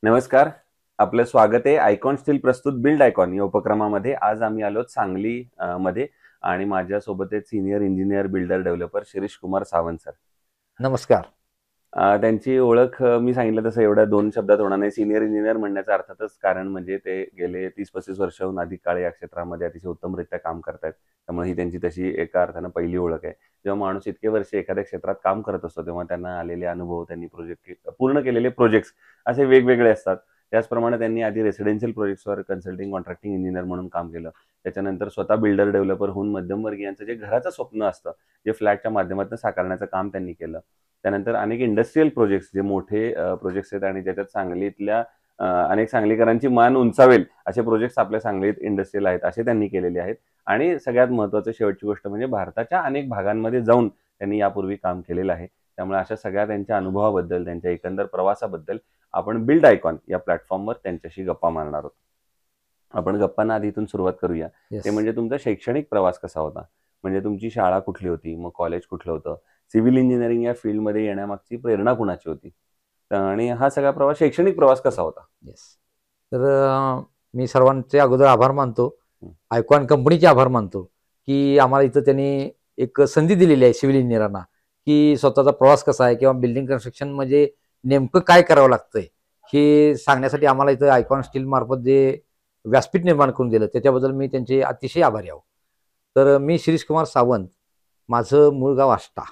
नमस्कार. आपलं स्वागत आहे आयकॉन स्टील प्रस्तुत बिल्ड आयकॉन या उपक्रमामध्ये. आज आम्ही आलो सांगली मध्ये आणि माझ्यासोबत आहेत senior engineer builder developer Shirish Kumar Sawant sir. नमस्कार. त्यांची ओळख मी सांगितलं तसं एवढ्या 2 शब्दात होणार नाही. सीनियर इंजिनियर म्हणण्याचं अर्थातच कारण म्हणजे ते गेले 30-35 वर्षाहून अधिक काळ या क्षेत्रामध्ये अतिशय उत्तमरित्या काम करतायत. त्यामुळे ही त्यांची तशी एका अर्थानं पहिली ओळख आहे. जेव्हा माणूस इतके वर्ष एखाद्या क्षेत्रात काम करत असतो तेव्हा त्यांना आलेले अनुभव, त्यांनी पूर्ण केलेले प्रोजेक्ट्स असे वेगवेगळे असतात. त्याचप्रमाणे त्यांनी आधी रेसिडेन्शियल प्रोजेक्ट्सवर कन्सल्टिंग कॉन्ट्रॅक्टिंग इंजिनियर म्हणून काम केलं. त्याच्यानंतर स्वतः बिल्डर डेव्हलपर होऊन मध्यमवर्गीयांचं जे घराचं स्वप्न असतं, जे फ्लॅटच्या माध्यमातून साकारण्याचं काम त्यांनी केलं. त्यानंतर अनेक इंडस्ट्रियल प्रोजेक्ट्स, जे मोठे प्रोजेक्ट्स आहेत आणि ज्याच्यात सांगलीतल्या अनेक सांगलीकरांची मान उंचावेल असे प्रोजेक्ट्स आपल्या सांगलीत इंडस्ट्रियल आहेत, असे त्यांनी केलेले आहेत. आणि सगळ्यात महत्त्वाचं शेवटची गोष्ट म्हणजे भारताच्या अनेक भागांमध्ये जाऊन त्यांनी यापूर्वी काम केलेलं आहे. त्यामुळे अशा सगळ्या त्यांच्या अनुभवाबद्दल, त्यांच्या एकंदर प्रवासाबद्दल आपण बिल्ड आयकॉन या प्लॅटफॉर्मवर त्यांच्याशी गप्पा मारणार आहोत. आपण गप्पांना आधी इथून सुरुवात करूया. ते म्हणजे तुमचा शैक्षणिक प्रवास कसा होता? म्हणजे तुमची शाळा कुठली होती, मग कॉलेज कुठलं होतं, सिव्हिल इंजिनिअरिंग या फील्डमध्ये येण्यामागची प्रेरणा कुणाची होती, आणि हा सगळा प्रवास, शैक्षणिक प्रवास कसा होता? तर मी सर्वांचे अगोदर आभार मानतो, आयकॉन कंपनीचे आभार मानतो की आम्हाला इथं त्यांनी एक संधी दिलेली आहे सिव्हिल इंजिनिअरांना, की स्वतःचा प्रवास कसा आहे किंवा बिल्डिंग कन्स्ट्रक्शन म्हणजे नेमकं काय करावं लागतंय हे सांगण्यासाठी आम्हाला इथं आयकॉन स्टील मार्फत जे व्यासपीठ निर्माण करून दिलं त्याच्याबद्दल मी त्यांचे अतिशय आभारी आहो. तर मी शिरीष कुमार सावंत, माझं मूळ गाव आष्टा.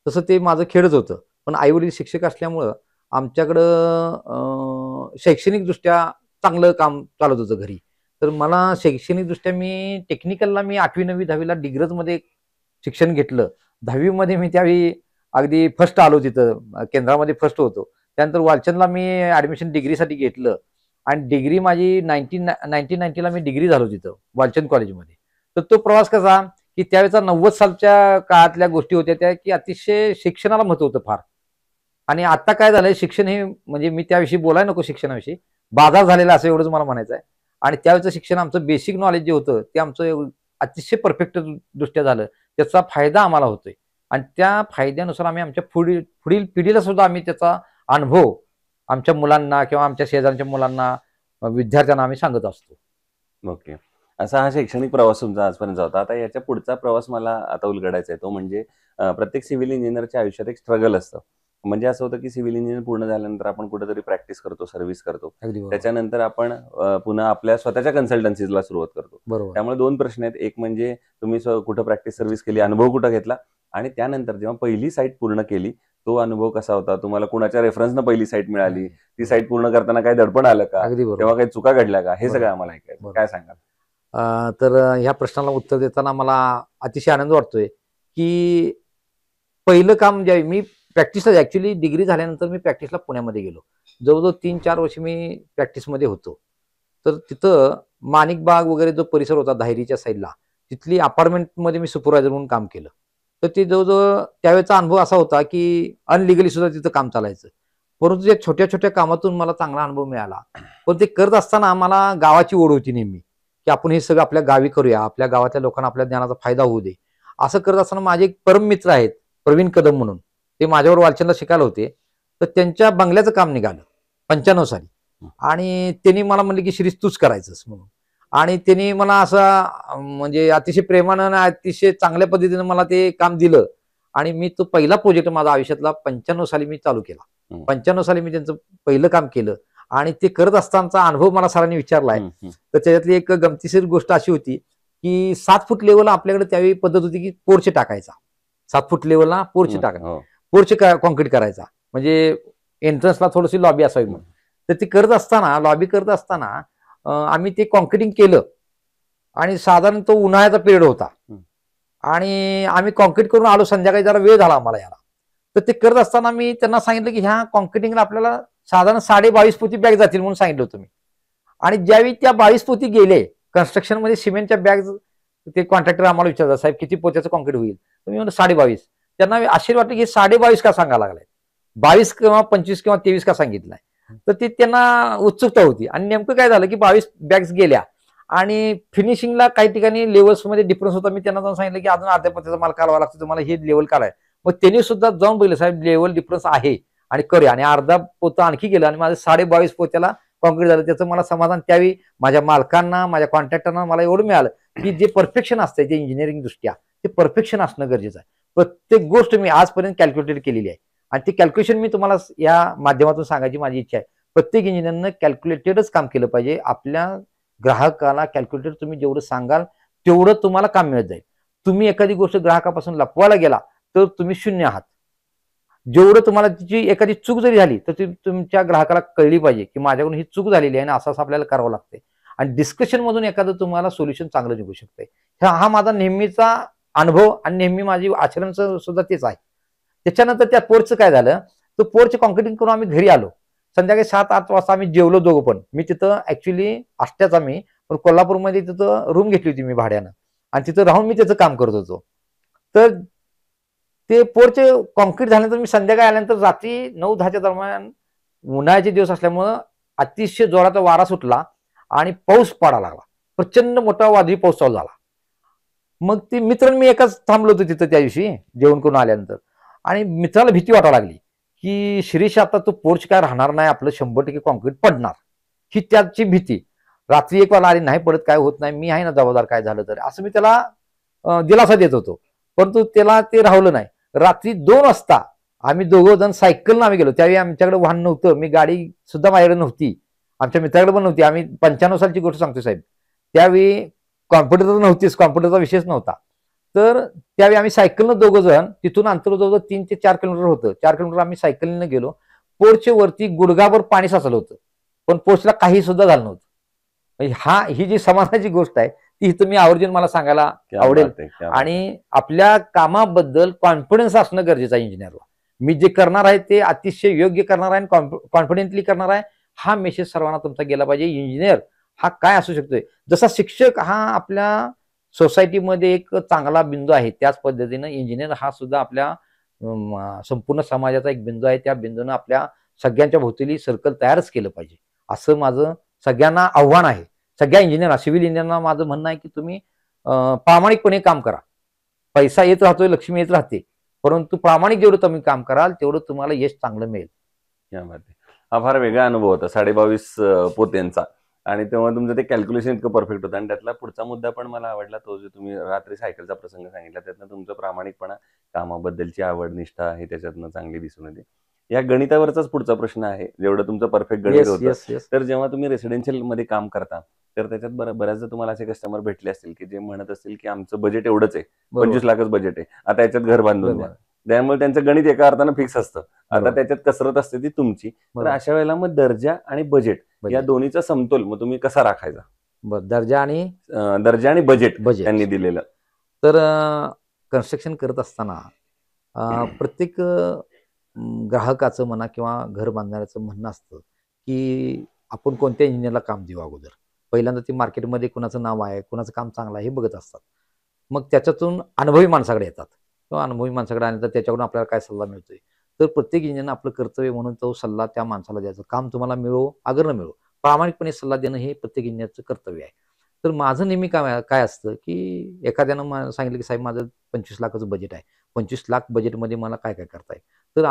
तसं ते माझं खेडच होतं, पण आईवडील शिक्षक असल्यामुळं आमच्याकडं शैक्षणिकदृष्ट्या चांगलं काम चालत होतं घरी. तर मला शैक्षणिकदृष्ट्या मी टेक्निकलला 8वी 9वी 10वीला डिग्रजमध्ये शिक्षण घेतलं. 10वी मी त्यावेळी अगदी फर्स्ट आलो, तिथं केंद्रामध्ये फर्स्ट होतो. त्यानंतर वालचंदला मी ॲडमिशन डिग्रीसाठी घेतलं आणि डिग्री माझी 1990ला मी डिग्री झालो तिथं वालचंद कॉलेजमध्ये. तर तो प्रवास कसा, की त्यावेळेचा 90 सालच्या काळातल्या गोष्टी होत्या त्या, की अतिशय शिक्षणाला महत्त्व होतं फार. आणि आता काय झालंय, शिक्षण हे म्हणजे मी त्याविषयी बोलायला नको, शिक्षणाविषयी बाजार झालेला असं एवढंच मला म्हणायचं आहे. आणि त्यावेळेचं शिक्षण, आमचं बेसिक नॉलेज जे होतं ते आमचं अतिशय परफेक्ट दृष्ट्या झालं. त्याचा फायदा आम्हाला होतोय आणि त्या फायद्यानुसार आम्ही आमच्या पुढील पुढील पिढीला सुद्धा आम्ही त्याचा अनुभव आमच्या मुलांना किंवा आमच्या शेजारच्या मुलांना, विद्यार्थ्यांना आम्ही सांगत असतो. ओके. असा हा शैक्षणिक प्रवास तुमचा आजपर्यंत होता. आता याच्या पुढचा प्रवास मला आता उलगडायचा आहे. तो म्हणजे प्रत्येक सिव्हिल इंजिनिअरच्या आयुष्यात एक स्ट्रगल असतं. म्हणजे असं होतं की सिव्हिल इंजिनिअर पूर्ण झाल्यानंतर आपण कुठेतरी प्रॅक्टिस करतो, सर्व्हिस करतो. त्याच्यानंतर आपण पुन्हा आपल्या स्वतःच्या कन्सल्टन्सीला सुरुवात करतो. बरोबर. त्यामुळे 2 प्रश्न आहेत. एक म्हणजे तुम्ही कुठं प्रॅक्टिस सर्व्हिस केली, अनुभव कुठं घेतला, आणि त्यानंतर जेव्हा पहिली साईट पूर्ण केली तो अनुभव कसा होता? तुम्हाला कुणाच्या रेफरन्सनं पहिली साईट मिळाली? ती साईट पूर्ण करताना काही दडपण आलं का? तेव्हा काही चुका घडल्या का? हे सगळं आम्हाला ऐकायचं. काय सांगाल? तर ह्या प्रश्नाला उत्तर देताना मला अतिशय आनंद वाटतोय, की पहिलं काम ज्यावेळी मी प्रॅक्टिसला, ऍक्च्युली डिग्री झाल्यानंतर मी प्रॅक्टिसला पुण्यामध्ये गेलो. जवळजवळ 3-4 वर्ष मी प्रॅक्टिसमध्ये होतो. तर तिथं माणिकबाग वगैरे जो परिसर होता धायरीच्या साईडला, तिथली अपार्टमेंटमध्ये मी सुपरवायझर म्हणून काम केलं. तर ते जवळजवळ त्यावेळेचा अनुभव असा होता, की अनलिगली सुद्धा तिथं काम चालायचं. परंतु त्या छोट्या छोट्या कामातून मला चांगला अनुभव मिळाला. पण ते करत असताना मला गावाची ओढ होती नेहमी, की आपण हे सगळं आपल्या गावी करूया, आपल्या गावातल्या लोकांना आपल्या ज्ञानाचा फायदा होऊ दे. असं करत असताना माझे एक परम मित्र आहेत प्रवीण कदम म्हणून, ते माझ्यावर वालचंदला शिकायला होते. तर त्यांच्या बंगल्याचं काम निघालं 95 साली आणि त्यांनी मला म्हणले, की शिरीष तूच करायचंस म्हणून. आणि त्यांनी मला असं म्हणजे अतिशय प्रेमानं आणि अतिशय चांगल्या पद्धतीनं मला ते काम दिलं आणि मी तो पहिला प्रोजेक्ट माझा आयुष्यातला 95 साली मी चालू केला. 95 साली मी त्यांचं पहिलं काम केलं आणि ते करत असतानाचा अनुभव मला सरांनी विचारलाय. तर त्याच्यातली एक गमतीशीर गोष्ट अशी होती, की 7 फूट लेवलला आपल्याकडे त्यावेळी पद्धत होती, की पोर्च टाकायचा. 7 फूट लेवलला पोर्च टाकायचा, पोर्च कॉन्क्रीट करायचा, म्हणजे एंट्रन्सला थोडीशी लॉबी असावी म्हणून. तर ते करत असताना, लॉबी करत असताना आम्ही ते कॉन्क्रिटिंग केलं आणि साधारण तो उन्हाळ्याचा पिरियड होता आणि आम्ही कॉन्क्रीट करून आलो. संध्याकाळी जरा वेळ झाला आम्हाला याला. तर ते करत असताना मी त्यांना सांगितलं, की ह्या कॉन्क्रिटिंगला आपल्याला साधारण 22.5 पोती बॅग जातील म्हणून सांगितलं होतं मी. आणि ज्यावेळी त्या 22 पोती गेले कन्स्ट्रक्शनमध्ये, सिमेंटच्या बॅग, ते कॉन्ट्रॅक्टर आम्हाला विचारतात, साहेब किती पोत्याचं कॉन्क्रीट होईल? तर मी म्हणलं 22.5. त्यांना आश्चर्य वाटलं, की 22.5 का सांगायला लागलाय, 22 किंवा 25 किंवा 23 का सांगितलंय? तर ते त्यांना उत्सुकता होती. आणि नेमकं काय झालं, की 22 बॅग्स गेल्या आणि फिनिशिंगला काही ठिकाणी लेवल्समध्ये डिफरन्स होता. मी त्यांना जाऊन सांगितलं, की अजून अर्ध्या पत्त्याचा माल काढावा लागतो, तुम्हाला हे लेवल काढाय. मग त्यांनी सुद्धा जाऊन बघितलं, साहेब लेवल डिफरन्स आहे आणि करूया, आणि अर्धा पोतं आणखी गेलं आणि माझं 22.5 पोत्याला कॉन्क्रीट झालं. त्याचं मला समाधान त्यावेळी माझ्या मालकांना, माझ्या कॉन्ट्रॅक्टरना मला एवढं मिळालं की जे परफेक्शन असतंय ते इंजिनिअरिंग दृष्ट्या ते परफेक्शन असणं गरजेचं आहे. प्रत्येक गोष्ट मी आजपर्यंत कॅल्क्युलेटेड केलेली आहे आणि ते कॅल्क्युलेशन मी तुम्हाला या माध्यमातून सांगायची माझी इच्छा आहे. प्रत्येक इंजिनिअरनं कॅल्क्युलेटेडच काम केलं पाहिजे. आपल्या ग्राहकाला कॅल्क्युलेटेड तुम्ही जेवढं सांगाल तेवढं तुम्हाला काम मिळत जाईल. तुम्ही एखादी गोष्ट ग्राहकापासून लपवायला गेला तर तुम्ही शून्य आहात. जेवढं तुम्हाला तिची एखादी चूक जरी झाली तर ती तुमच्या ग्राहकाला कळली पाहिजे की माझ्याकडून ही चूक झालेली आहे आणि असं असं आपल्याला करावं लागतंय, आणि डिस्कशन मधून एखादं तुम्हाला सोल्युशन चांगलं निघू शकतंय. हा माझा नेहमीचा अनुभव आणि नेहमी माझी आचरण सुद्धा तेच आहे. त्याच्यानंतर त्या पोर्चचं काय झालं, तो पोर्च कॉन्क्रिटिंग करून आम्ही घरी आलो. संध्याकाळी 7-8 वाजता आम्ही जेवलो दोघं पण. मी तिथं ऍक्च्युली आष्ट्याचा मी पण कोल्हापूरमध्ये तिथं रूम घेतली होती मी भाड्यानं आणि तिथं राहून मी त्याचं काम करत होतो. तर ते पोर्च कॉन्क्रीट झाल्यानंतर मी संध्याकाळी आल्यानंतर रात्री 9-10च्या दरम्यान उन्हाळ्याचे दिवस असल्यामुळं अतिशय जोराचा वारा सुटला आणि पाऊस पडायला लागला. प्रचंड मोठा वादळी पाऊस चालू झाला. मग ते मित्र मी एकाच थांबलो होतो तिथं त्या दिवशी जेवण करून आल्यानंतर, आणि मित्राला भीती वाटायला लागली की शिरीष आता तो पोर्च काय राहणार नाही, आपलं 100% कॉन्क्रीट पडणार, ही त्याची भीती. रात्री 1 वाजता आली, नाही पडत काय होत नाही, मी आहे ना जबाबदार काय झालं तर, असं मी त्याला दिलासा देत होतो. परंतु त्याला ते राहवलं नाही. रात्री 2 वाजता आम्ही दोघं जण सायकलनं आम्ही गेलो. त्यावेळी आमच्याकडे वाहन नव्हतं, मी गाडी सुद्धा माझ्याकडे नव्हती, आमच्या मित्राकडे पण नव्हती. आम्ही 95 सालची गोष्ट सांगतो साहेब. त्यावेळी कॉम्प्युटर तर नव्हतीच, कॉम्प्युटरचा विषयच नव्हता. तर त्यावेळी आम्ही सायकलनं दोघं जण, तिथून अंतर जवळजवळ 3 ते 4 किलोमीटर होतं. 4 किलोमीटर आम्ही सायकलीनं गेलो. पोर्चच्या वरती गुडघाभर पाणी साचलं होतं, पण पोर्चला काही सुद्धा झालं नव्हतं. ही जी समाधानाची गोष्ट आहे ती इथं मी आवर्जून मला सांगायला आवडेल. आणि आपल्या कामाबद्दल कॉन्फिडन्स असणं गरजेचं आहे इंजिनियरला. मी जे करणार आहे ते अतिशय योग्य करणार आहे आणि कॉन्फिडेंटली करणार आहे, हा मेसेज सर्वांना तुमचा गेला पाहिजे. इंजिनियर हा काय असू शकतोय, जसा शिक्षक हा आपल्या सोसायटीमध्ये एक चांगला बिंदू आहे, त्याच पद्धतीनं इंजिनियर हा सुद्धा आपल्या संपूर्ण समाजाचा एक बिंदू आहे. त्या बिंदूनं आपल्या सगळ्यांच्या भोवतीली सर्कल तयारच केलं पाहिजे, असं माझं सगळ्यांना आव्हान आहे. सगळ्या इंजिनियर, सिव्हिल इंजिनियरना माझं म्हणणं आहे की तुम्ही प्रामाणिकपणे काम करा. पैसा येत राहतोय, लक्ष्मी येत राहते, परंतु प्रामाणिक जेवढं तुम्ही काम कराल तेवढं तुम्हाला यश चांगलं मिळेल. हा फार वेगळा अनुभव होता 22.5 पोत्यांचा, आणि तेव्हा तुमचं ते कॅल्क्युलेशन इतकं परफेक्ट होतं. आणि त्यातला पुढचा मुद्दा पण मला आवडला, तो जो तुम्ही रात्री सायकलचा प्रसंग सांगितला, त्यातनं तुमचं प्रामाणिकपणा, कामाबद्दलची आवड, निष्ठा हे त्याच्यातनं चांगली दिसून येते. या गणितावरचाच पुढचा प्रश्न आहे, जेवढं तुमचं परफेक्ट गणित होतं. तर जेव्हा तुम्ही रेसिडेन्शियल मध्ये काम करता तर त्याच्यात बऱ्याचदा तुम्हाला असे कस्टमर भेटले असतील की जे म्हणत असतील की आमचं बजेट एवढंच आहे, 25 लाखच बजेट आहे, आता याच्यात घर बांधून द्या. त्यामुळे त्यांचं गणित एका अर्थानं फिक्स असतं. आता त्याच्यात कसरत असते ती तुमची. तर अशा वेळेला मग दर्जा आणि बजेट या दोन्हीचा समतोल मग तुम्ही कसा राखायचा? दर्जा आणि बजेट त्यांनी दिलेलं. तर कन्स्ट्रक्शन करत असताना प्रत्येक ग्राहकाचं म्हणा किंवा घर बांधणाऱ्याचं म्हणणं असतं की आपण कोणत्या इंजिनियरला काम देऊ. अगोदर पहिल्यांदा ती मार्केटमध्ये कुणाचं नाव आहे, कुणाचं काम चांगलं आहे हे बघत असतात. मग त्याच्यातून अनुभवी माणसाकडे येतात, किंवा अनुभवी माणसाकडे आल्यानंतर त्याच्याकडून आपल्याला काय सल्ला मिळतोय. तर प्रत्येक इंजिनियरनं आपलं कर्तव्य म्हणून तो सल्ला त्या माणसाला द्यायचा. काम तुम्हाला मिळो अगर न मिळो, प्रामाणिकपणे सल्ला देणं हे प्रत्येक इंजिनियरचं कर्तव्य आहे. तर माझं नेहमी काय असतं की एखाद्यानं सांगितलं की साहेब माझं 25 लाखाचं बजेट आहे, 25 लाख बजेटमध्ये मला काय काय करता येईल. तर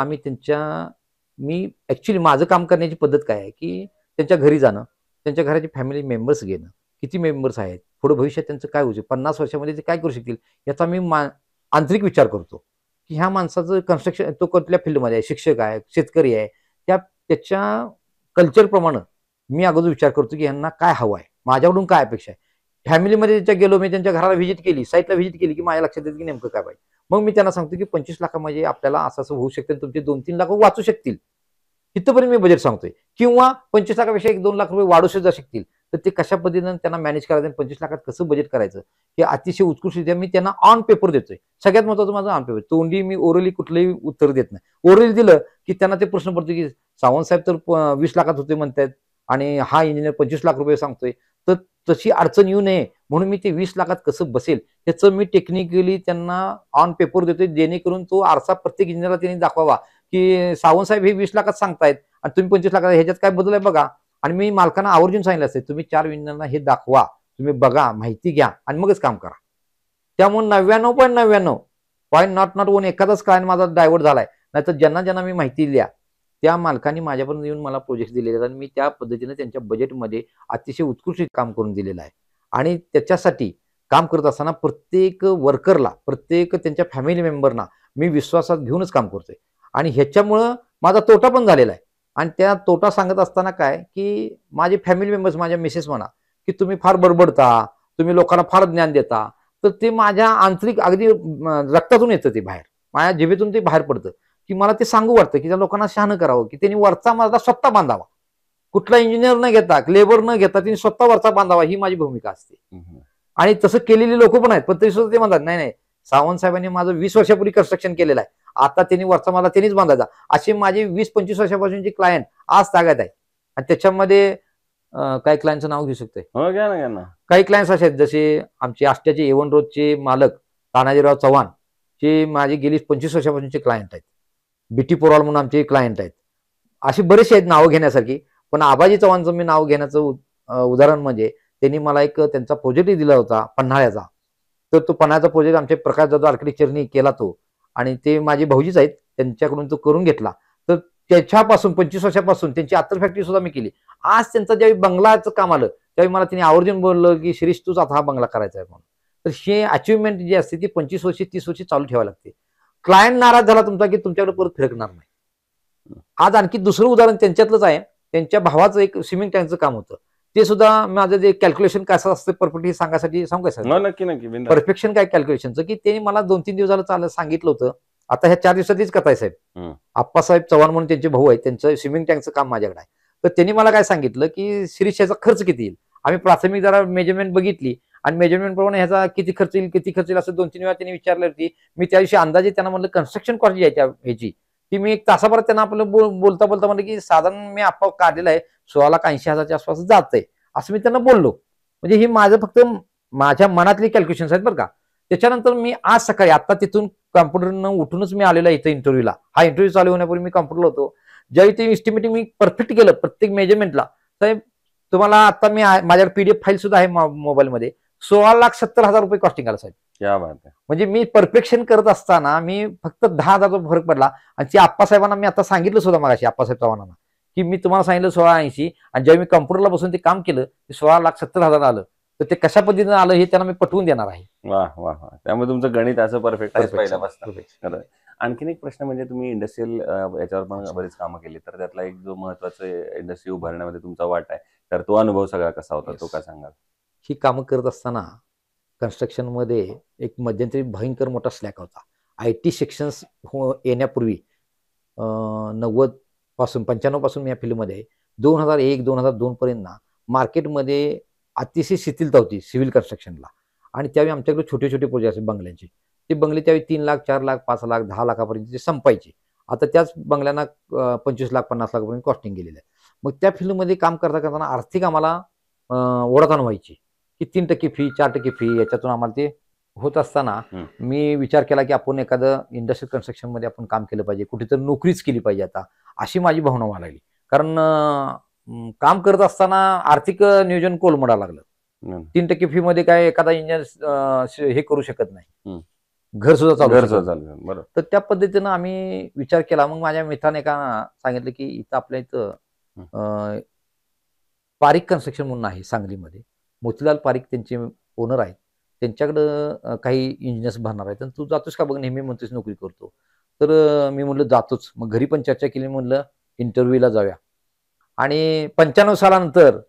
मी ऍक्च्युली माझं काम करण्याची पद्धत काय आहे की त्यांच्या घरी जाणं, त्यांच्या घराचे फॅमिली मेंबर्स घेणं, किती मेंबर्स आहेत, पुढे भविष्यात त्यांचं काय होऊ शकतं, 50 वर्षामध्ये ते काय करू शकतील याचा मी आंतरिक विचार करतो की ह्या माणसाचं कन्स्ट्रक्शन, तो कुठल्या फील्डमध्ये आहे, शिक्षक आहे, शेतकरी आहे, त्याच्या कल्चरप्रमाणे मी अगोदर विचार करतो की यांना काय हवं आहे, माझ्याकडून काय अपेक्षा आहे. फॅमिलीमध्ये त्याच्या गेलो, मी त्यांच्या घराला व्हिजिट केली, साईटला व्हिजिट केली की माझ्या लक्षात येतं की नेमकं काय पाहिजे. मग मी त्यांना सांगतो की 25 लाखामध्ये आपल्याला असं होऊ शकतं, तुमचे 2-3 लाख वाचू शकतील, इथपर्यंत मी बजेट सांगतोय. किंवा 25 लाखापेक्षा 1-2 लाख रुपये वाढू सुद्धा शकतील. तर ते कशा पद्धतीनं त्यांना मॅनेज करायचं, 25 लाखात कसं बजेट करायचं हे अतिशय उत्कृष्टरित्या मी त्यांना ऑन पेपर देतोय. सगळ्यात महत्त्वाचं माझं ऑन पेपर. तोंडी मी ओरली कुठलंही उत्तर देत नाही. ओरली दिलं की त्यांना ते प्रश्न पडतो की सावंत साहेब तर 20 लाखात होते म्हणतायत आणि हा इंजिनियर 25 लाख रुपये सांगतोय. तर तशी अडचण येऊ नये म्हणून मी ते 20 लाखात कसं बसेल त्याचं मी टेक्निकली त्यांना ऑन पेपर देतोय, जेणेकरून तो आरसा प्रत्येक इंजिनियरला त्यांनी दाखवावा की सावंत साहेब हे 20 लाखात सांगतायत आणि तुम्ही 25 लाखात, ह्याच्यात काय बदल आहे बघा. आणि मी मालकांना आवर्जून सांगितलं असते, तुम्ही 4 इंजिनियरना हे दाखवा, तुम्ही बघा, माहिती घ्या आणि मगच काम करा. त्यामुळे 99.99 एखादाच क्लायंट माझा डायव्हर्ट झालाय. नाहीतर ज्यांना मी माहिती दिल्या त्या मालकांनी माझ्यापर्यंत येऊन मला प्रोजेक्ट दिलेले आहेत आणि मी त्या पद्धतीने त्यांच्या बजेटमध्ये अतिशय उत्कृष्ट काम करून दिलेलं आहे. आणि त्याच्यासाठी काम करत असताना प्रत्येक वर्करला, प्रत्येक त्यांच्या फॅमिली मेंबरना मी विश्वासात घेऊनच काम करतोय. आणि ह्याच्यामुळं माझा तोटा पण झालेला आहे. आणि त्या तोटा सांगत असताना काय, की माझे फॅमिली मेंबर्स, माझ्या मिसेस म्हणा, की तुम्ही फार बडबडता, तुम्ही लोकांना फार ज्ञान देता. तर ते माझ्या आंतरिक अगदी रक्तातून येतं, ते बाहेर माझ्या जिभेतून ते बाहेर पडतं, की मला ते सांगू वाटतं, की त्या लोकांना शहाणं करावं, की त्यांनी वरचा माझा स्वतः बांधावा. कुठला इंजिनियर न घेता, लेबर न घेता त्यांनी स्वतः वरचा बांधावा, ही माझी भूमिका असते. आणि तसं केलेली लोक पण आहेत, पण तरी सुद्धा ते म्हणतात, नाही नाही, सावंत साहेबांनी माझं 20 वर्षापूर्वी कन्स्ट्रक्शन केलेलं आहे, आता त्यांनी वरचा मला त्यांनीच बांधायचा. असे माझे 20-25 वर्षापासूनचे क्लायंट आज तागायत आहे. आणि त्याच्यामध्ये काही क्लायंटचं नाव घेऊ शकतोय. काही क्लायंट्स असे आहेत, जसे आमचे आष्ट्याचे एवन रोडचे मालक तानाजीराव चव्हाण, जे माझे गेली 25 वर्षापासूनचे क्लायंट आहेत. बीटी पोराल म्हणून आमचे क्लायंट आहेत. अशी बरेचसे आहेत नावं घेण्यासारखी. पण आबाजी चव्हाणचं मी नाव घेण्याचं उदाहरण म्हणजे, त्यांनी मला एक त्यांचा प्रोजेक्टही दिला होता पन्हाळ्याचा. तर तो पन्हाळ्याचा प्रोजेक्ट आमचे प्रकाश जाधव आर्किटेक्चरनी केला तो. आणि ते माझे भाऊजीच आहेत, त्यांच्याकडून तो करून घेतला. तर त्याच्यापासून 25 वर्षापासून त्यांची अत्तर फॅक्टरी सुद्धा मी केली. आज त्यांचा ज्यावेळी बंगलाचं काम आलं, त्यावेळी मला त्यांनी आवर्जून बोललं, की शिरीष तूच आता हा बंगला करायचा आहे म्हणून. तर हे अचिव्हमेंट जी असते ती 25 वर्षे 30 वर्षे चालू ठेवावी लागते. क्लायंट नाराज झाला तुमचा, की तुमच्याकडे परत फिरकणार नाही. आज आणखी दुसरं उदाहरण त्यांच्यातलंच आहे. त्यांच्या भावाचं एक स्विमिंग टँकचं काम होतं. ते सुद्धा माझं जे कॅल्क्युलेशन कसं असतं परफेक्ट हे सांगायसाठी सांगू काय सर? नक्की. परफेक्शन काय कॅल्क्युलेशनचं, की त्यांनी मला 2-3 दिवस झालं सांगितलं होतं. आता ह्या 4 दिवसातलीच कथा आहे साहेब. आप्पासाहेब चव्हाण म्हणून त्यांचे भाऊ आहेत, त्यांचं स्विमिंग टँकचं काम माझ्याकडे आहे. तर त्यांनी मला काय सांगितलं, की शिरीष ह्याचा खर्च किती येईल. आम्ही प्राथमिक जरा मेजरमेंट बघितली आणि मेजरमेंट प्रमाणे ह्याचा किती खर्च येईल असं 2-3 वेळा त्यांनी विचारलं होती. मी त्या दिवशी अंदाजे त्यांना म्हणलं कन्स्ट्रक्शन कॉस्ट जी आहे ह्याची, ती मी एक तासाभरात त्यांना आपलं बोलता म्हणलं, की साधारण मी आप्पा काढलेला आहे 16,80,000च्या आसपास जातंय, असं मी त्यांना बोललो. म्हणजे ही माझं फक्त माझ्या मनातली कॅल्क्युलेशन आहेत बरं का. त्याच्यानंतर मी आज सकाळी आता तिथून कॉम्प्युटरनं उठूनच मी आलेला इथं इंटरव्ह्यूला. हा इंटरव्ह्यू चालू होण्यापूर्वी मी कॉम्प्युटरला होतो. ज्यावेळी ते एस्टिमेटिंग मी परफेक्ट केलं प्रत्येक मेजरमेंटला, साहेब तुम्हाला आता मी माझ्याकडे पीडीएफ फाईल सुद्धा आहे मोबाईलमध्ये, 16,70,000 रुपये कॉस्टिंग आलं साहेब. क्या बात आहे. म्हणजे मी परफेक्शन करत असताना मी फक्त 10,000चा फरक पडला. आणि ते आप्पासाहेबांना मी आता सांगितलं सुद्धा मगाशी आप्पासाहेब चव्हाणांना, की मी तुम्हाला सांगितलं 16,80 आणि जेव्हा मी कॉम्प्युटरला बसून ते काम केलं, ते 16,70,000 आलं. तर ते कशा पद्धतीने आलं हे त्यांना मी पटवून देणार आहे. वा. त्यामुळे तुमचं गणित असं परफेक्ट आहे पहिल्यापासून. आणखीन एक प्रश्न म्हणजे, तुम्ही इंडस्ट्रियल याच्यावर पण बरेच कामं केली, तर त्यातला एक जो महत्वाचा इंडस्ट्री उभारण्यामध्ये तुमचा वाटा आहे, तर तो अनुभव सगळा कसा होता, तो काय सांगाल? ही कामं करत असताना कन्स्ट्रक्शनमध्ये एक मध्यंतरी भयंकर मोठा स्लॅक होता. IT सेक्शन्स येण्यापूर्वी 90 पासून 95 पासून मी या फील्डमध्ये आहे. 2001-2002 पर्यंत ना मार्केटमध्ये अतिशय शिथिलता होती सिव्हिल कन्स्ट्रक्शनला. आणि त्यावेळी आमच्याकडे छोटे छोटे प्रोजेक्ट असे बंगल्यांचे. ते बंगले त्यावेळी 3 लाख, 4 लाख, 5 लाख, 10 लाखापर्यंत ते संपायचे. आता त्याच बंगल्यांना 25 लाख, 50 लाखापर्यंत कॉस्टिंग गेलेलं आहे. मग त्या फील्डमध्ये काम करताना आर्थिक आम्हाला ओढाताण व्हायची, की 3% फी, 4% फी, याच्यातून आम्हाला ते होत असताना मी विचार केला, की आपण एखादं इंडस्ट्रियल कन्स्ट्रक्शनमध्ये आपण काम केलं पाहिजे, कुठेतरी नोकरीच केली पाहिजे आता, अशी माझी भावना व्हायला लागली. कारण काम करत असताना आर्थिक नियोजन कोलमडायला लागलं. 3% फी मध्ये काय एखादा इंजिनियर हे करू शकत नाही, घर सुद्धा चालू. बरोबर. तर त्या पद्धतीनं आम्ही विचार केला. मग माझ्या मित्राने का सांगितलं, की इथं आपल्या इथं पारिक कन्स्ट्रक्शन म्हणून आहे सांगलीमध्ये, मोतीलाल पारिक त्यांचे ओनर आहेत. त्यांच्याकडं काही इंजिनियर्स भरणार आहेत, आणि तू जातोस का बघ, नेहमी म्हणतोस नोकरी करतो. तर मी म्हणलं जातोच. मग घरी पण चर्चा केली, म्हणलं इंटरव्ह्यूला जाऊया. आणि 95 सालानंतर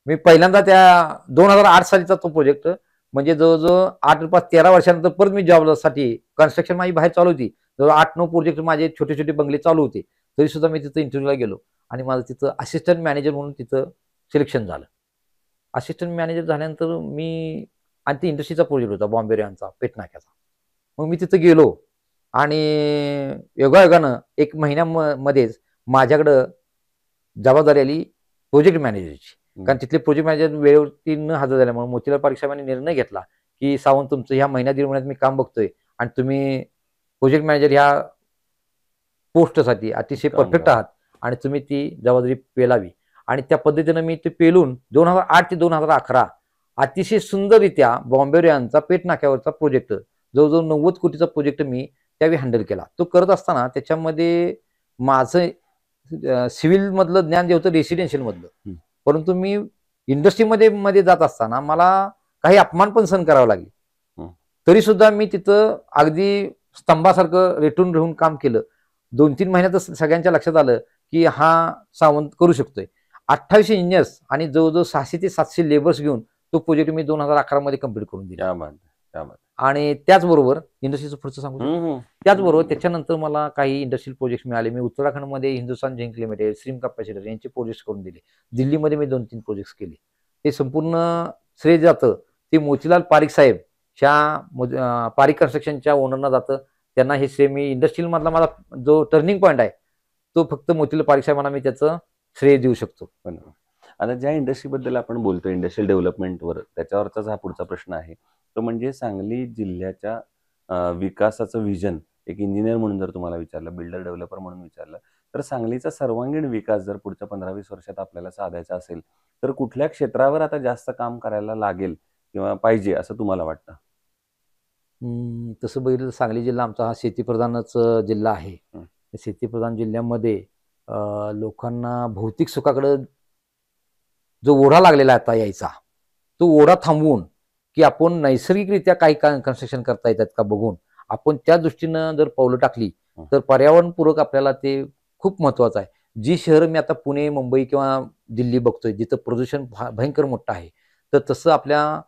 मी पहिल्यांदा त्या 2008 सालीचा तो प्रोजेक्ट, म्हणजे जवळजवळ 8-13 वर्षानंतर परत मी जॉबसाठी, कन्स्ट्रक्शन माझी बाहेर चालू होती, जवळ 8-9 प्रोजेक्ट माझे छोटे छोटे बंगले चालू होते, तरी सुद्धा मी तिथं इंटरव्ह्यूला गेलो आणि माझं तिथं असिस्टंट मॅनेजर म्हणून तिथं सिलेक्शन झालं. असिस्टंट मॅनेजर झाल्यानंतर मी, आणि ती इंडस्ट्रीचा प्रोजेक्ट होता बॉम्बे रेयांचा, पेटनाक्याचा. मग मी तिथं गेलो आणि योगायोगानं 1 महिन्यामध्येच माझ्याकडं जबाबदारी आली प्रोजेक्ट मॅनेजरची. कारण तिथले प्रोजेक्ट मॅनेजर वेळेवरती न हजर झाल्यामुळे मोतीलाल पारिक साहेबांनी निर्णय घेतला, की सावंत तुमचं ह्या महिन्यात 1.5 महिन्यात मी काम बघतोय आणि तुम्ही प्रोजेक्ट मॅनेजर ह्या पोस्टसाठी अतिशय परफेक्ट आहात आणि तुम्ही ती जबाबदारी पेलावी. आणि त्या पद्धतीनं मी ते पेलून 2008 ते 2011 अतिशय सुंदररित्या बॉम्बे रेयांचा पेट नाक्यावरचा प्रोजेक्ट, जवळजवळ 90 कोटीचा प्रोजेक्ट मी त्यावेळी हँडल केला. तो करत असताना त्याच्यामध्ये माझं सिव्हिल मधलं ज्ञान जे होतं रेसिडेन्शियल मधलं, हं. परंतु मी इंडस्ट्रीमध्ये जात असताना मला काही अपमान पण सहन करावं लागले. हं. तरी सुद्धा मी तिथं अगदी स्तंभासारखं रेटून राहून काम केलं. 2-3 महिन्यातच सगळ्यांच्या लक्षात आलं, की हा सावंत करू शकतोय. 28 इंजिनियर्स आणि जवळ-जवळ 600 ते 700 लेबर्स घेऊन तो प्रोजेक्ट मी 2011 मध्ये कंप्लीट करून दिला. क्या बात है! क्या बात आणि त्याचबरोबर इंडस्ट्रीचं पुढचं सांगू है! शकतो. हं, हं. त्याचबरोबर त्याच्यानंतर मला काही इंडस्ट्रियल प्रोजेक्ट्स मिळाले. मी उत्तराखंडमध्ये Hindustan zinc limited, stream capacitor यांचे प्रोजेक्ट्स करून दिले. दिल्लीमध्ये मी 2-3 प्रोजेक्ट्स केले. ते संपूर्ण श्रेय जातं ते मोतीलाल पारिक साहेब पारिक कन्स्ट्रक्शनच्या ओनरना जातं. त्यांना हे श्रेय मी इंडस्ट्रियल मधला माझा जो टर्निंग पॉईंट आहे, तो फक्त मोतीलाल पारिक साहेबांना मी त्याचं श्रेय देऊ शकतो. बरोबर. आता ज्या इंडस्ट्रीबद्दल आपण बोलतोय इंडस्ट्रियल डेव्हलपमेंटवर, त्याच्यावरचाच हा पुढचा प्रश्न आहे. तो म्हणजे सांगली जिल्ह्याच्या विकासाचं व्हिजन एक इंजिनियर म्हणून जर तुम्हाला विचारलं, बिल्डर डेव्हलपर म्हणून विचारलं, तर सांगलीचा सर्वांगीण विकास जर पुढच्या 15-20 वर्षात आपल्याला साधायचा असेल, तर कुठल्या क्षेत्रावर आता जास्त काम करायला लागेल किंवा पाहिजे असं तुम्हाला वाटतं? तसं बघितलं तर सांगली जिल्हा आमचा हा शेतीप्रधानच जिल्हा आहे. हं. शेतीप्रधान जिल्ह्यामध्ये लोकांना भौतिक सुखाकडं जो ओढा लागलेला आहे आता यायचा, तो ओढा थांबवून, की आपण नैसर्गिकरित्या काही कन्स्ट्रक्शन करता येतात का बघून, आपण त्या दृष्टीनं जर पावलं टाकली, हं. तर पर्यावरणपूरक आपल्याला ते खूप महत्वाचं आहे. जी शहरं मी आता पुणे, मुंबई किंवा दिल्ली बघतोय, जिथं प्रदूषण भयंकर मोठं आहे, तर तसं आपल्या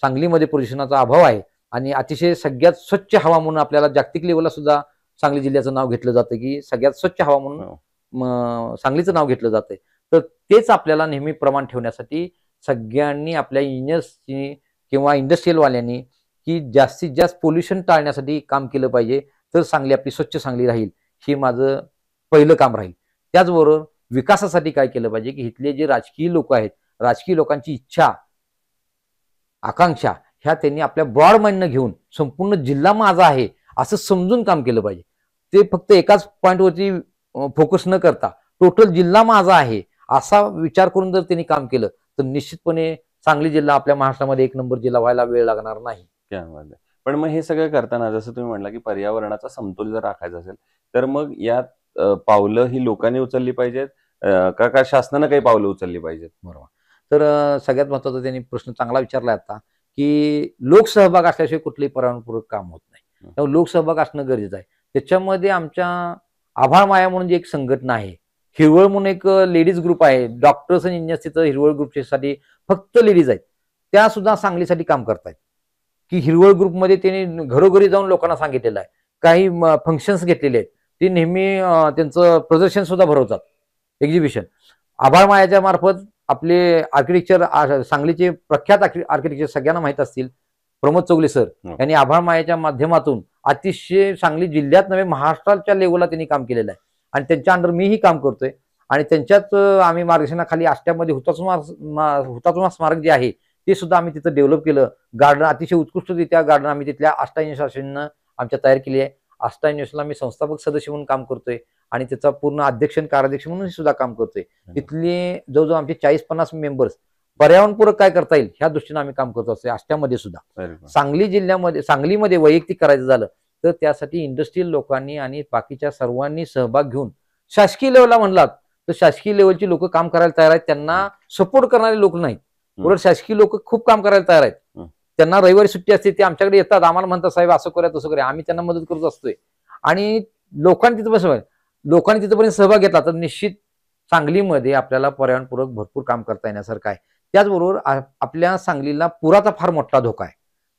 सांगलीमध्ये प्रदूषणाचा अभाव आहे आणि अतिशय सगळ्यात स्वच्छ हवा म्हणून आपल्याला जागतिक लेव्हलला सुद्धा सांगली जिल्ह्याचं नाव घेतलं जातं, की सगळ्यात स्वच्छ हवा म्हणून हो. सांगलीचं नाव घेतलं जातंय. तर तेच आपल्याला नेहमी प्रमाण ठेवण्यासाठी सगळ्यांनी आपल्या इंजिनियर्सनी किंवा इंडस्ट्रियलवाल्यांनी की जास्तीत जास्त पोल्युशन टाळण्यासाठी काम केलं पाहिजे. तर सांगली आपली स्वच्छ सांगली राहील, हे माझं पहिलं काम राहील. त्याचबरोबर विकासासाठी काय केलं पाहिजे, की इथले जे राजकीय लोक आहेत, राजकीय लोकांची इच्छा, आकांक्षा ह्या त्यांनी आपल्या ब्रॉड माइंडनं घेऊन संपूर्ण जिल्हा माझा आहे असं समजून काम केलं पाहिजे. ते फक्त एकाच पॉईंटवरती फोकस न करता टोटल जिल्हा माझा आहे असा विचार करून जर त्यांनी काम केलं, तर निश्चितपणे सांगली जिल्हा आपल्या महाराष्ट्रामध्ये 1 नंबर जिल्हा व्हायला वेळ लागणार नाही. क्या बात है! पण मग हे सगळं करताना जसं तुम्ही म्हटला, की पर्यावरणाचा समतोल जर राखायचा असेल, तर मग यात पावलं ही लोकांनी उचलली पाहिजेत का शासनानं काही पावलं उचलली पाहिजेत? बरोबर. तर सगळ्यात महत्त्वाचा त्यांनी प्रश्न चांगला विचारला आता, की लोकसहभाग असल्याशिवाय कुठलंही पर्यावरणपूरक काम होत नाही. हं. त्यामुळे लोकसहभाग असणं गरजेचं आहे. त्याच्यामध्ये आमच्या आभाळ माया म्हणून जी एक संघटना आहे, हिरवळ म्हणून एक लेडीज ग्रुप आहे. डॉक्टर्स आणि इंजिनियर्स तिथं हिरवळ ग्रुपसाठी फक्त लेडीज आहेत. त्या सुद्धा सांगलीसाठी काम करतायत, की हिरवळ ग्रुपमध्ये त्यांनी घरोघरी जाऊन लोकांना सांगितलेलं आहे. काही फंक्शन्स घेतलेले आहेत. ते नेहमी त्यांचं प्रदर्शन सुद्धा भरवतात, एक्झिबिशन. आभाळ मायाच्या मार्फत आपले आर्किटेक्चर सांगलीचे प्रख्यात आर्किटेक्चर सगळ्यांना माहीत असतील, प्रमोद चौगले सर हो. यांनी आभाळ मायाच्या माध्यमातून अतिशय सांगली जिल्ह्यात नव्हे महाराष्ट्राच्या लेवलला त्यांनी काम केलेलं आहे आणि त्यांच्या अंडर मीही काम करतोय आणि त्यांच्याच आम्ही मार्गदर्शनाखाली आष्ट्यामध्ये हुतात्मा स्मारक जे आहे ते सुद्धा आम्ही तिथं डेव्हलप केलं. गार्डन अतिशय उत्कृष्टरित्या गार्डन आम्ही तिथल्या आष्टा इंडस्ट्रीजनं आमच्या तयार केली आहे. आष्टा इंडस्ट्रीला मी संस्थापक सदस्य म्हणून काम करतोय आणि त्याचा पूर्ण अध्यक्ष आणि कार्याध्यक्ष म्हणून सुद्धा काम करतोय. तिथले जवळजवळ आमचे 40-50 मेंबर्स पर्यावरणपूरक काय करता येईल ह्या दृष्टीने आम्ही काम करतो असतो आष्ट्यामध्ये सुद्धा. अरे वाह! सांगलीमध्ये वैयक्तिक करायचं झालं तर त्यासाठी इंडस्ट्रियल लोकांनी आणि बाकीच्या सर्वांनी सहभाग घेऊन शासकीय लेवलला म्हणलात तर शासकीय लेवलची लोक काम करायला तयार आहेत. त्यांना सपोर्ट करणारे लोक नाहीत. उलट शासकीय लोक खूप काम करायला तयार आहेत. त्यांना रविवारी सुट्टी असते, ते आमच्याकडे येतात, आम्हाला म्हणतात साहेब असं करूया तसं करूया, आम्ही त्यांना मदत करत असतोय आणि लोकांनी तिथपर्यंत सहभाग घेतला तर निश्चित सांगलीमध्ये आपल्याला पर्यावरणपूरक भरपूर काम करता येण्यासारखं आहे. त्याचबरोबर आपल्या सांगलीला पुराचा फार मोठा धोका आहे.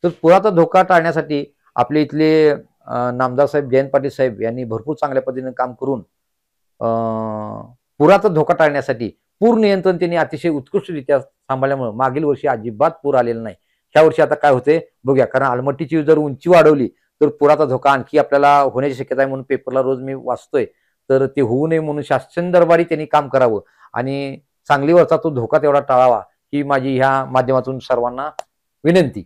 तर पुराचा धोका टाळण्यासाठी आपले इथले नामदार साहेब जयंत पाटील साहेब यांनी भरपूर चांगल्या पद्धतीने काम करून पुराचा धोका टाळण्यासाठी पूर नियंत्रण त्यांनी अतिशय उत्कृष्टरित्या सांभाळल्यामुळे मागील वर्षी अजिबात पूर आलेला नाही. ह्या वर्षी आता काय होते बघूया, कारण आलमट्टीची जर उंची वाढवली तर पुराचा धोका आणखी आपल्याला होण्याची शक्यता आहे म्हणून पेपरला रोज मी वाचतोय. तर ते होऊ नये म्हणून शासन दरबारी त्यांनी काम करावं आणि सांगलीवरचा तो धोका तेवढा टाळावा ही माझी ह्या माध्यमातून सर्वांना विनंती.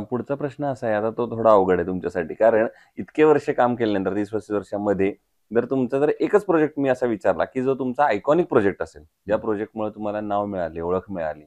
पुढचा प्रश्न असा आहे, आता तो थोडा अवघड आहे तुमच्यासाठी, कारण इतके वर्ष काम केल्यानंतर 30-35 वर्षांमध्ये जर तुमचा जर एकच प्रोजेक्ट मी असा विचारला, की जो तुमचा आयकॉनिक प्रोजेक्ट असेल, ज्या प्रोजेक्टमुळे तुम्हाला नाव मिळाले, ओळख मिळाली,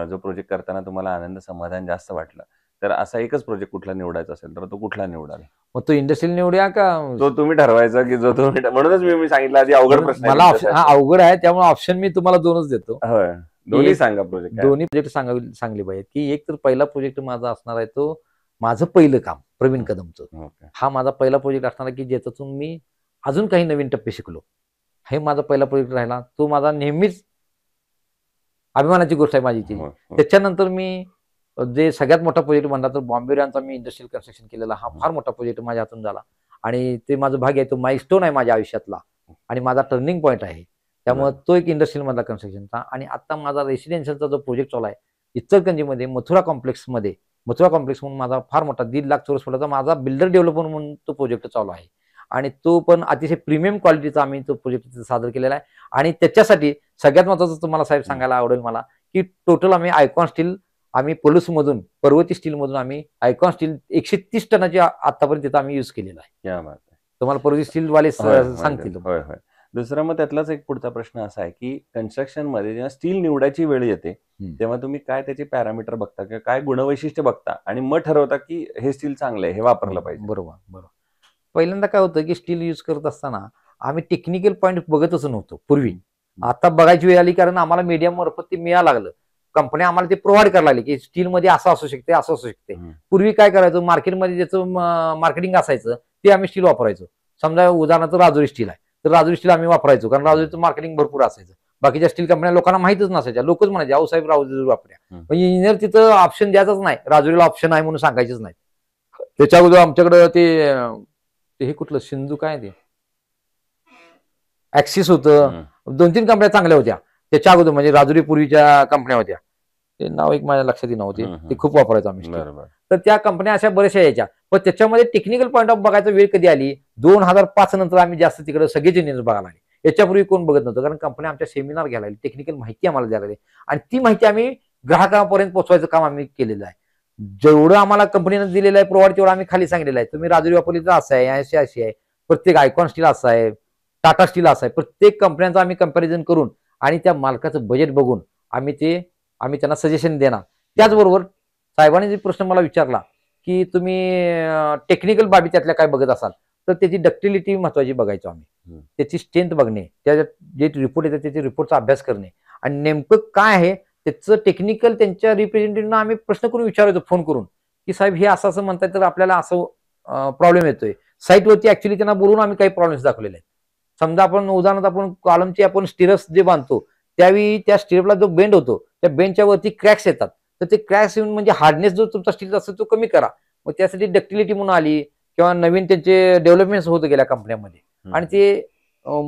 जो प्रोजेक्ट करताना तुम्हाला आनंद समाधान जास्त वाटलं, तर असा एकच प्रोजेक्ट कुठला निवडायचा असेल तर तो कुठला निवडाल? मग तो इंडस्ट्रियल निवडूया का? तो तुम्ही ठरवायचा की जो तुम्ही, म्हणूनच मी सांगितलं आधी अवघड प्रश्न आहे मला तुमच्यासाठी. अवघड आहे, त्यामुळे ऑप्शन मी तुम्हाला दोनच देतो. होय, दोन्ही सांगा प्रोजेक्ट. दोन्ही प्रोजेक्ट चांगले पाहिजेत. की एक तर पहिला प्रोजेक्ट माझा असणार आहे तो माझं पहिलं काम प्रवीण कदमचं. ओके. हा माझा पहिला प्रोजेक्ट असणार आहे की ज्याच्यातून मी अजून काही नवीन टप्पे शिकलो. हे माझा पहिला प्रोजेक्ट राहिला. तो माझा नेहमीच अभिमानाची गोष्ट आहे माझी ती. त्याच्यानंतर मी जे सगळ्यात मोठा प्रोजेक्ट म्हणला तर बॉम्बे मी इंडस्ट्रियल कन्स्ट्रक्शन केलेला. हा फार मोठा प्रोजेक्ट माझ्या हातून झाला आणि ते माझं भाग्य आहे. तो माइलस्टोन आहे माझ्या आयुष्यातला आणि माझा टर्निंग पॉईंट आहे. त्यामुळे तो एक इंडस्ट्रियल मधला कन्स्ट्रक्शनचा. आणि आता माझा रेसिडेन्शियलचा जो प्रोजेक्ट चालू आहे इचलकरंजीमध्ये मथुरा कॉम्प्लेक्स म्हणून माझा फार मोठा 1.5 लाख चौरस फुटाचा माझा बिल्डर डेव्हलपर म्हणून तो प्रोजेक्ट चालू आहे. आणि तो पण अतिशय प्रीमियम क्वालिटीचा आम्ही तो प्रोजेक्ट सादर केलेला आहे. आणि त्याच्यासाठी सगळ्यात महत्वाचं तुम्हाला साहेब सांगायला आवडेल मला की टोटल आम्ही आयकॉन स्टील पलूसमधून पर्वती स्टीलमधून आम्ही आयकॉन स्टील 130 टनाची आतापर्यंत तिथं आम्ही युज केलेला आहे. क्या बात आहे. तुम्हाला पर्वती स्टील वाले सांगतील. होय होय. दुसरा मग त्यातलाच एक पुढचा प्रश्न असा आहे की कन्स्ट्रक्शन मध्ये जेव्हा स्टील निवडायची वेळ येते तेव्हा तुम्ही काय त्याचे पॅरामीटर बघता किंवा काय गुणवैशिष्ट्य बघता आणि मग ठरवता की हे स्टील चांगलं आहे, हे वापरलं पाहिजे? बरोबर. पहिल्यांदा काय होतं की स्टील यूज करत असताना आम्ही टेक्निकल पॉईंट बघतच नव्हतो पूर्वी. आता बघायची वेळ आली कारण आम्हाला मीडिया मार्फत ते मिळायला लागलं. कंपन्या आम्हाला ते प्रोव्हाइड करायला लागली की स्टील मध्ये असं असू शकते, असं असू शकते. पूर्वी काय करायचं, मार्केटमध्ये ज्याचं मार्केटिंग असायचं ते आम्ही स्टील वापरायचो. समजा उदाहरणार्थ राजुरी स्टील आहे तर राजुरी स्टील आम्ही वापरायचो कारण राजुरीचं मार्केटिंग भरपूर असायचं. बाकीच्या स्टील कंपन्या लोकांना माहितच नसायच्या. लोकच म्हणायचे अहो साहेब राजुरी वापरा. म्हणजे इंजिनियर तिथं ऑप्शन द्यायचंच नाही, राजुरीला ऑप्शन आहे म्हणून सांगायचंच नाही. त्याच्या अगोदर आमच्याकडे ते हे कुठलं सिंधू काय ते ऍक्सिस होतं. 2-3 कंपन्या चांगल्या होत्या त्याच्या अगोदर, म्हणजे राजुरी पूर्वीच्या कंपन्या होत्या. ते नाव एक माझ्या लक्षात नव्हते. ते खूप वापरायचो आम्ही. तर त्या कंपन्या अशा बऱ्याचशा यायच्या. पण त्याच्यामध्ये टेक्निकल पॉईंट ऑफ बघायचा वेळ कधी आली 2005 नंतर आम्ही जास्त तिकडे सगळेच इंजिनियर बघायला लागले. याच्यापूर्वी कोण बघत नव्हतं कारण कंपन्या आमच्या सेमिनार घ्यायला लागली, टेक्निकल माहिती आम्हाला द्यायला लागली आणि ती माहिती आम्ही ग्राहकांपर्यंत पोहोचवायचं काम आम्ही केलेलं आहे. जेवढं आम्हाला कंपनीनं दिलेलं आहे प्रोव्हाइड तेवढं आम्ही खाली सांगितलेलं आहे. तुम्ही राजुरी वापरली तर असं आहे, अशी आहे. प्रत्येक आयकॉन स्टील असं आहे, टाटा स्टील असं आहे. प्रत्येक कंपन्यांचं आम्ही कंपॅरिझन करून आणि त्या मालकाचं बजेट बघून आम्ही त्यांना सजेशन देणार. त्याचबरोबर साहेबांनी जे प्रश्न मला विचारला की तुम्ही टेक्निकल बाबी त्यातल्या काय बघत असाल तर त्याची डक्टिलिटी महत्वाची बघायचो आम्ही. त्याची स्ट्रेंथ बघणे, त्याच्यात जे रिपोर्ट येतात त्याच्या रिपोर्टचा अभ्यास करणे आणि नेमकं काय आहे त्याचं टेक्निकल त्यांच्या रिप्रेझेंटेटिव्हना आम्ही प्रश्न करून विचारायचो फोन करून की साहेब हे असं असं म्हणतात तर आपल्याला असं प्रॉब्लेम येतोय. साईटवरती ऍक्च्युली त्यांना बोलून आम्ही काही प्रॉब्लेम्स दाखवलेले आहेत. समजा आपण उदाहरणार्थ आपण कॉलमची आपण स्टिरप्स जे बांधतो त्यावेळी त्या स्टिरपला जो बेंड होतो त्या बेंडच्या वरती क्रॅक्स येतात. तर ते क्रॅक्स येऊन म्हणजे हार्डनेस जो तुमचा स्टीलचा असतो तो कमी करा. मग त्यासाठी डक्टिलिटी म्हणून आली किंवा नवीन त्यांचे डेव्हलपमेंट्स होत गेल्या कंपन्यांमध्ये. आणि ते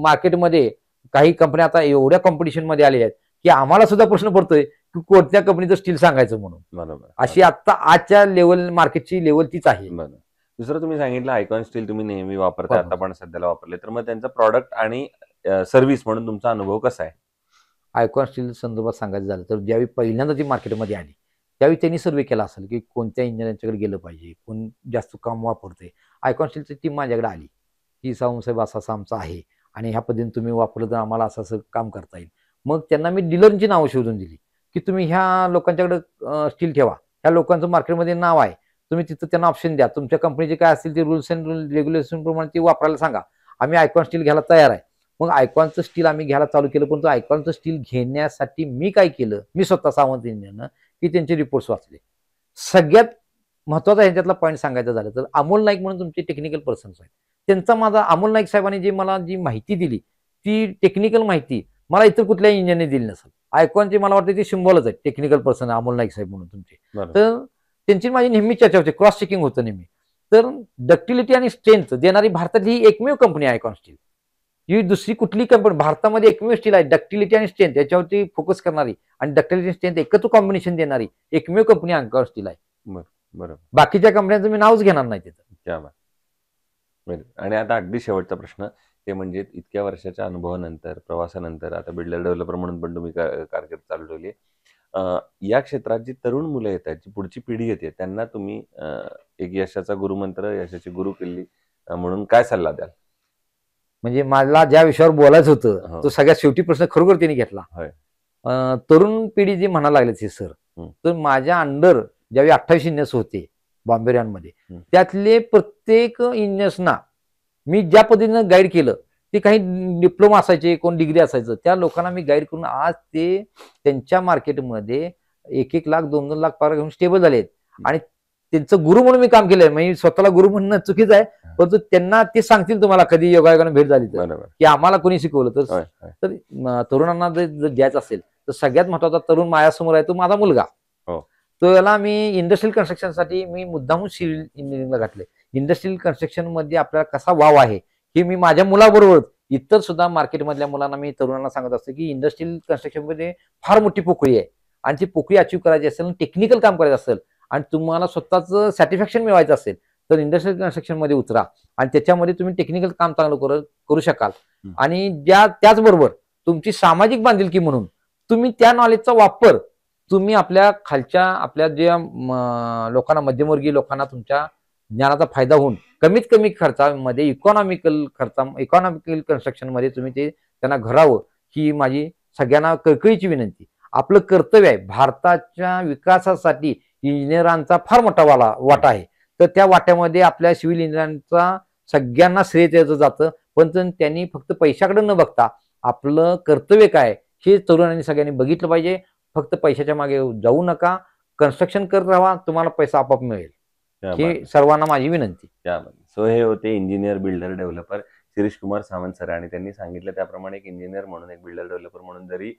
मार्केटमध्ये काही कंपन्या आता एवढ्या कॉम्पिटिशन मध्ये आल्या आहेत की आम्हाला सुद्धा प्रश्न पडतोय की कोणत्या कंपनीचं स्टील सांगायचं म्हणून. बरोबर. अशी आता आजच्या लेवल मार्केटची लेवल तीच आहे. दुसरं तुम्ही सांगितलं आयकॉन स्टील तुम्ही नेहमी वापरता, आता पण सध्याला वापरले, तर मग त्यांचा प्रॉडक्ट आणि सर्व्हिस म्हणून तुमचा अनुभव कसा आहे? आयकॉन स्टील संदर्भात सांगायचं झालं तर ज्यावेळी पहिल्यांदा ती मार्केटमध्ये आली त्यावेळी त्यांनी सर्व्हे केला असेल की कोणत्या इंजिनियरांच्याकडे गेलं पाहिजे, कोण जास्त काम वापरते. आयकॉन स्टीलची टीम माझ्याकडे आली की साहेब असं असं आमचं आहे आणि ह्या पद्धतीने तुम्ही वापरलं तर आम्हाला असं असं काम करता येईल. मग त्यांना मी डीलरची नावं शोधून दिली की तुम्ही ह्या लोकांच्याकडे स्टील ठेवा, ह्या लोकांचं मार्केटमध्ये नाव आहे, तुम्ही तिथं त्यांना ऑप्शन द्या, तुमच्या कंपनीचे काय असतील ते रूल्स अँड रेग्युलेशन प्रमाणे ते वापरायला सांगा, आम्ही आयकॉन स्टील घ्यायला तयार आहे. मग आयकॉनचं स्टील आम्ही घ्यायला चालू केलं. परंतु आयकॉनचं स्टील घेण्यासाठी मी काय केलं, मी स्वतः सावंत इंजिनियरनं की त्यांचे रिपोर्ट्स वाचले. सगळ्यात महत्वाचा ह्याच्यातला पॉईंट सांगायचा झालं तर अमोल नाईक म्हणून तुमचे टेक्निकल पर्सन्स आहेत, त्यांचा माझा अमोल नाईक साहेबांनी जी मला जी माहिती दिली ती टेक्निकल माहिती मला इतर कुठल्याही इंजिनियरने दिली नसेल. आयकॉनचे मला वाटतं ते सिम्बॉलच आहे टेक्निकल पर्सन अमोल नाईक साहेब म्हणून तुमचे. तर त्यांची माझी नेहमी चर्चा होते, क्रॉस चेकिंग होतं नेहमी. तर डक्टिलिटी आणि स्ट्रेंथ देणारी भारतातली ही एकमेव कंपनी आहे आयकॉन स्टील. ही दुसरी कुठली कंपनी भारतामध्ये एकमेव स्टील आहे डक्टिलिटी आणि स्ट्रेंथ याच्यावरती फोकस करणारी आणि डक्टिलिटी स्ट्रेंथ एकत्र कॉम्बिनेशन देणारी एकमेव कंपनी आयकॉन स्टील आहे. बरोबर. बाकीच्या कंपन्यांचं मी नावच घेणार नाही तिथं. आणि आता अगदी शेवटचा प्रश्न ते म्हणजे इतक्या वर्षाच्या अनुभवानंतर प्रवासानंतर आता बिल्डर डेव्हलपर म्हणून पण तुम्ही कारकीर्द चालू ठेवली. या क्षेत्रात जी तरुण मुलं येत आहेत, जी पुढची पिढी येते, त्यांना तुम्ही एक यशाचा गुरुमंत्र, यशाची गुरु किल्ली म्हणून काय सल्ला द्याल? म्हणजे मला ज्या विषयावर बोलायचं होतं तो सगळ्यात शेवटी प्रश्न खरोखर त्यांनी घेतला. तरुण पिढी जी म्हणायला लागली सर, तर माझ्या अंडर ज्यावेळी 28 इंजिनियर्स होते बॉम्बेरियानमध्ये, हं. त्यातले प्रत्येक इंजिनियर्सना मी ज्या पद्धतीनं गाईड केलं, ते काही डिप्लोमा असायचे, कोण डिग्री असायचं, त्या लोकांना मी गाईड करून आज ते त्यांच्या मार्केटमध्ये 1-1 लाख 2-2 लाख पगार घेऊन स्टेबल झाले आहेत. आणि त्यांचं गुरु म्हणून मी काम केलंय. म्हणजे स्वतःला गुरु म्हणणं चुकीचं आहे, परंतु त्यांना ते सांगतील तुम्हाला कधी योगायोगाने भेट झाली तर, बरोबर. की आम्हाला कोणी शिकवलं तर. होय, होय. तर तरुणांना जर द्यायचं असेल तर सगळ्यात महत्वाचा तरुण माझ्यासमोर आहे तो माझा मुलगा. हो. तो याला मी इंडस्ट्रियल कन्स्ट्रक्शनसाठी मी मुद्दामून सिव्हिल इंजिनिअरिंगला घातले. इंडस्ट्रियल कन्स्ट्रक्शन मध्ये आपल्याला कसा वाव आहे हे मी माझ्या मुलाबरोबर इतर सुद्धा मार्केटमधल्या मुलांना मी तरुणांना सांगत असतो की इंडस्ट्रियल कन्स्ट्रक्शन मध्ये फार मोठी पोकळी आहे आणि ती पोकळी अचीव्ह करायची असेल, टेक्निकल काम करायचं असेल आणि तुम्हाला स्वतःच सॅटिस्फॅक्शन मिळवायचं असेल तर इंडस्ट्रियल कन्स्ट्रक्शन मध्ये उतरा आणि त्याच्यामध्ये तुम्ही टेक्निकल काम चांगलं करू शकाल. आणि त्याचबरोबर तुमची सामाजिक बांधिलकी म्हणून तुम्ही त्या नॉलेजचा वापर तुम्ही आपल्या खालच्या आपल्या ज्या मध्यमवर्गीय लोकांना तुमच्या ज्ञानाचा फायदा होऊन कमीत कमी खर्चामध्ये इकॉनॉमिकल कन्स्ट्रक्शन मध्ये तुम्ही ते त्यांना घडावं ही माझी सगळ्यांना कळकळीची विनंती. आपलं कर्तव्य आहे. भारताच्या विकासासाठी इंजिनियरांचा फार मोठा वाटा आहे. तर त्या वाट्यामध्ये आपल्या सिव्हिल इंजिनियरांचा सगळ्यांना श्रेय द्यायचं जातं, पण त्यांनी फक्त पैशाकडे न बघता आपलं कर्तव्य काय हे तरुणांनी सगळ्यांनी बघितलं पाहिजे. फक्त पैशाच्या मागे जाऊ नका, कन्स्ट्रक्शन करत राहा, तुम्हाला पैसा आपोआप मिळेल. ही सर्वांना माझी विनंती. सो हे होते engineer, builder, developer Shirish Kumar Sawant sir आणि त्यांनी सांगितलं त्याप्रमाणे एक इंजिनियर म्हणून, एक बिल्डर डेव्हलपर म्हणून जरी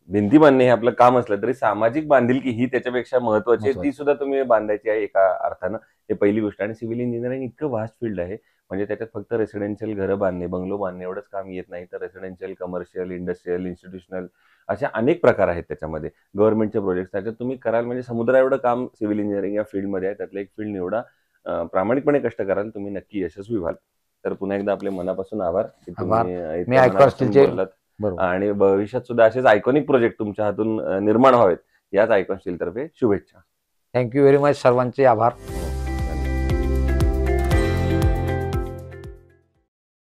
भिंती बांधणे हे आपलं काम असलं तरी सामाजिक बांधिलकी ही त्याच्यापेक्षा महत्वाची आहे, ती सुद्धा तुम्ही बांधायची आहे एका अर्थानं. हे पहिली गोष्ट. आणि सिव्हिल इंजिनिअरिंग इतकं व्हास्ट फील्ड आहे, म्हणजे त्याच्यात फक्त रेसिडेन्शियल घरं बांधणे, बंगलो बांधणे एवढंच काम येत नाही, तर रेसिडेन्शियल, कमर्शियल, इंडस्ट्रियल, इन्स्टिट्यूशनल अशा अनेक प्रकार आहेत त्याच्यामध्ये. गव्हर्नमेंटचे प्रोजेक्ट त्याच्यात तुम्ही कराल म्हणजे समुद्रा एवढं काम सिव्हिल इंजिनिअरिंग या फील्डमध्ये आहे. त्यातलं एक फील्ड निवडा, प्रामाणिकपणे कष्ट कराल, तुम्ही नक्की यशस्वी व्हाल. तर पुन्हा एकदा आपले मनापासून आभार की तुम्ही बोललात. आणि भविष्यात सुद्धा असेच आयकॉनिक प्रोजेक्ट तुमच्या हातून निर्माण व्हावेत याच आयकॉन स्टील तर्फे शुभेच्छा. Thank you very much. सर्वांचे आभार.